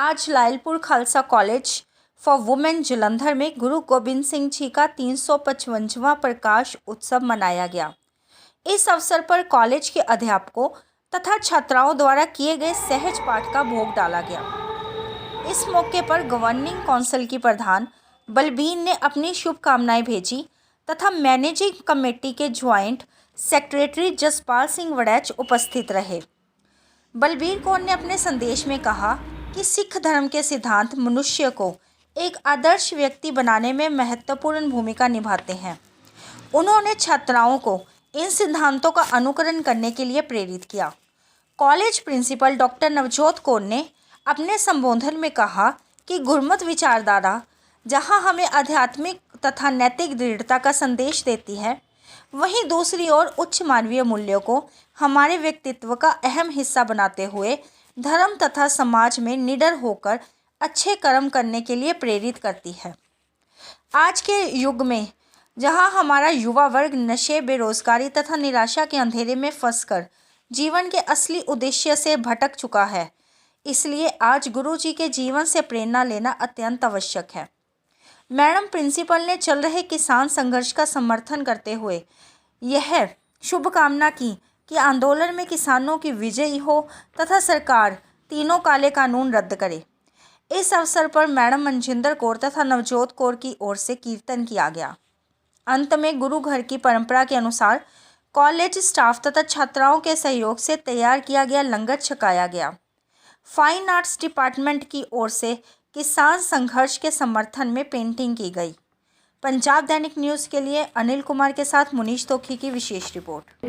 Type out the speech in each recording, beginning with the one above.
आज Lyallpur Khalsa college for women Jalandhar में गुरु गोबिंद सिंह जी का 355वां प्रकाश उत्सव मनाया गया। इस अवसर पर कॉलेज के अध्यापकों तथा छात्राओं द्वारा किए गए सहज पाठ का भोग डाला गया। इस मौके पर गवर्निंग काउंसिल की प्रधान बलबीर ने अपनी शुभकामनाएं भेजी तथा मैनेजिंग कमेटी के ज्वाइंट सेक्रेटरी जसपाल सिंह वड़ैच उपस्थित रहे। बलबीर कौर ने अपने संदेश में कहा कि सिख धर्म के सिद्धांत मनुष्य को एक आदर्श व्यक्ति बनाने में महत्वपूर्ण भूमिका निभाते हैं। उन्होंने छात्राओं को इन सिद्धांतों का अनुकरण करने के लिए प्रेरित किया। College principal doctor Navjot Kaur ने अपने संबोधन में कहा कि गुरमत विचारधारा जहां हमें आध्यात्मिक तथा नैतिक दृढ़ता का संदेश देती है, वहीं दूसरी ओर उच्च मानवीय मूल्यों को हमारे व्यक्तित्व का अहम हिस्सा बनाते हुए धर्म तथा समाज में निडर होकर अच्छे कर्म करने के लिए प्रेरित करती है। आज के युग में जहां हमारा युवा वर्ग नशे, बेरोजगारी तथा निराशा के अंधेरे में फंसकर जीवन के असली उद्देश्य से भटक चुका है, इसलिए आज गुरु जी के जीवन से प्रेरणा लेना अत्यंत आवश्यक है। मैडम प्रिंसिपल ने चल रहे किसान संघर्ष का समर्थन करते हुए यह शुभकामना की कि आंदोलन में किसानों की विजयी हो तथा सरकार तीनों काले कानून रद्द करे। इस अवसर पर मैडम मनजिंदर कौर तथा नवजोत कौर की ओर से कीर्तन किया गया। अंत में गुरु घर की परंपरा के अनुसार कॉलेज स्टाफ तथा छात्राओं के सहयोग से तैयार किया गया लंगर छकाया गया। फाइन आर्ट्स डिपार्टमेंट की ओर से किसान संघर्ष के समर्थन में पेंटिंग की गई। पंजाब दैनिक न्यूज़ के लिए अनिल कुमार के साथ मुनीश तोखी की विशेष रिपोर्ट।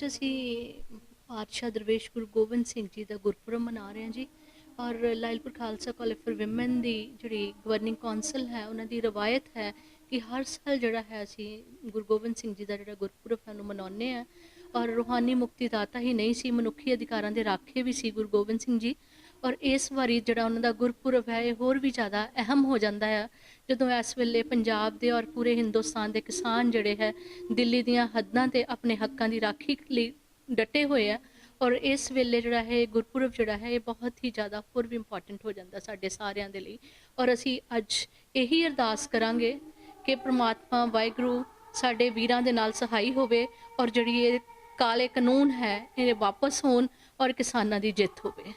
ਅੱਜ ਅਸੀਂ ਪਾਤਸ਼ਾਹ ਦਰਵੇਸ਼ ਗੁਰੂ ਗੋਬਿੰਦ ਸਿੰਘ ਜੀ ਦਾ ਗੁਰਪੁਰਬ ਮਨਾ ਰਹੇ ਹਾਂ ਜੀ। ਔਰ Lyallpur Khalsa college for women ਦੀ ਜਿਹੜੀ ਗਵਰਨਿੰਗ ਕੌਂਸਲ ਹੈ ਉਹਨਾਂ ਦੀ ਰਵਾਇਤ ਹੈ ਕਿ ਹਰ ਸਾਲ ਜਿਹੜਾ ਹੈ ਅਸੀਂ ਗੁਰੂ ਗੋਬਿੰਦ ਸਿੰਘ ਜੀ ਦਾ ਜਿਹੜਾ ਗੁਰਪੁਰਬ ਹੈ ਉਹਨੂੰ ਮਨਾਉਂਦੇ ਹਾਂ। ਔਰ ਰੂਹਾਨੀ ਮੁਕਤੀਦਾਤਾ ਹੀ ਨਹੀਂ ਸੀ, ਮਨੁੱਖੀ ਅਧਿਕਾਰਾਂ ਦੇ ਰਾਖੇ ਵੀ ਸੀ ਗੁਰੂ ਗੋਬਿੰਦ ਸਿੰਘ ਜੀ। ਔਰ ਇਸ ਵਾਰੀ ਜਿਹੜਾ ਉਹਨਾਂ ਦਾ ਗੁਰਪੁਰਬ ਹੈ ਇਹ ਹੋਰ ਵੀ ਜ਼ਿਆਦਾ ਅਹਿਮ ਹੋ ਜਾਂਦਾ ਹੈ ਜਦੋਂ ਇਸ ਵੇਲੇ ਪੰਜਾਬ ਦੇ ਔਰ ਪੂਰੇ ਹਿੰਦੁਸਤਾਨ ਦੇ ਕਿਸਾਨ ਜਿਹੜੇ ਹੈ ਦਿੱਲੀ ਦੀਆਂ ਹੱਦਾਂ ਤੇ ਆਪਣੇ ਹੱਕਾਂ ਦੀ ਰਾਖੀ ਲਈ ਡਟੇ ਹੋਏ ਆ। ਔਰ ਇਸ ਵੇਲੇ ਜਿਹੜਾ ਹੈ ਗੁਰਪੁਰਬ ਜਿਹੜਾ ਹੈ ਇਹ ਬਹੁਤ ਹੀ ਜ਼ਿਆਦਾ ਹੋਰ ਵੀ ਇੰਪੋਰਟੈਂਟ ਹੋ ਜਾਂਦਾ ਸਾਡੇ ਸਾਰਿਆਂ ਦੇ ਲਈ। ਔਰ ਅਸੀਂ ਅੱਜ ਇਹੀ ਅਰਦਾਸ ਕਰਾਂਗੇ ਕਿ ਪ੍ਰਮਾਤਮਾ ਵਾਹਿਗੁਰੂ ਸਾਡੇ ਵੀਰਾਂ ਦੇ ਨਾਲ ਸਹਾਈ ਹੋਵੇ ਔਰ ਜਿਹੜੀ ਇਹ ਕਾਲੇ ਕਾਨੂੰਨ ਹੈ ਇਹ ਵਾਪਸ ਹੋਣ ਔਰ ਕਿਸਾਨਾਂ ਦੀ ਜਿੱਤ ਹੋਵੇ।